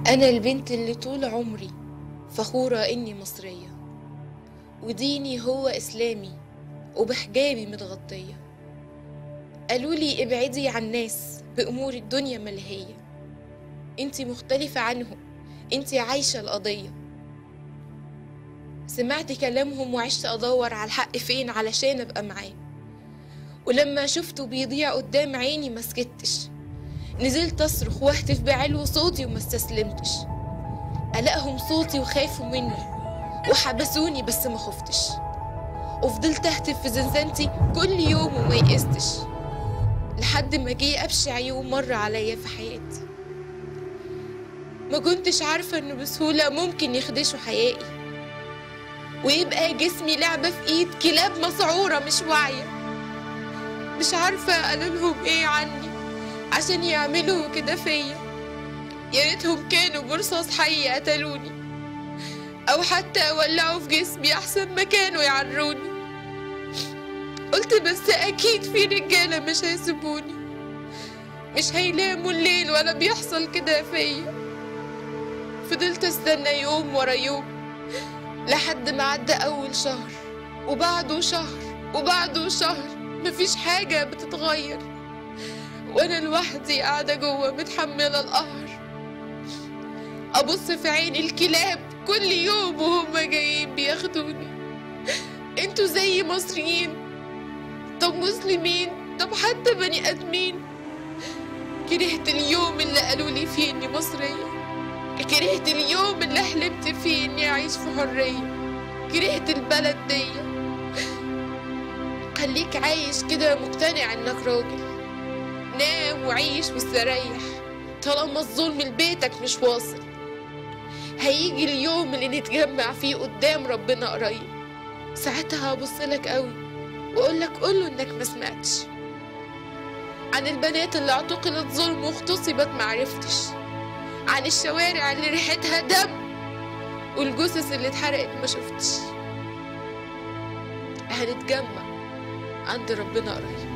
أنا البنت اللي طول عمري فخورة إني مصرية، وديني هو إسلامي وبحجابي متغطية. قالولي ابعدي عن ناس بأمور الدنيا ملهية، انتي مختلفة عنهم، انتي عايشة القضية. سمعت كلامهم وعشت أدور على الحق فين علشان أبقى معاه، ولما شفته بيضيع قدام عيني ما سكتش، نزلت أصرخ واهتف بعلو صوتي وما استسلمتش. قلقهم صوتي وخافوا مني وحبسوني بس ما خفتش، وفضلت اهتف في زنزانتي كل يوم وما يئستش، لحد ما جه أبشع يوم مر عليا في حياتي. ما كنتش عارفة إنه بسهولة ممكن يخدشوا حيائي، ويبقى جسمي لعبة في إيد كلاب مسعورة مش واعية. مش عارفة قالولهم إيه عني عشان يعملوا كده فيا. يا ريتهم كانوا برصاص حي قتلوني، أو حتى ولعوا في جسمي أحسن ما كانوا يعروني. قلت بس أكيد في رجالة مش هيسيبوني، مش هيناموا الليل ولا بيحصل كده فيا. فضلت استنى يوم ورا يوم لحد ما عدى أول شهر، وبعده شهر، وبعده شهر، مفيش حاجة بتتغير، وأنا لوحدي قاعدة جوه متحملة القهر. أبص في عين الكلاب كل يوم وهما جايين بياخدوني. انتوا زي مصريين، طب مسلمين، طب حتى بني آدمين. كرهت اليوم اللي قالولي فيه إني مصرية، كرهت اليوم اللي حلمت فيه إني أعيش في حرية، كرهت البلد دي. خليك عايش كده مقتنع إنك راجل، نام وعيش واستريح طالما الظلم لبيتك مش واصل. هيجي اليوم اللي نتجمع فيه قدام ربنا قريب، ساعتها هبصلك قوي وأقولك قوله إنك ما سمعتش عن البنات اللي اعتقلت ظلم واغتصبت معرفتش، عن الشوارع اللي ريحتها دم والجثث اللي اتحرقت ما شفتش. هنتجمع عند ربنا قريب.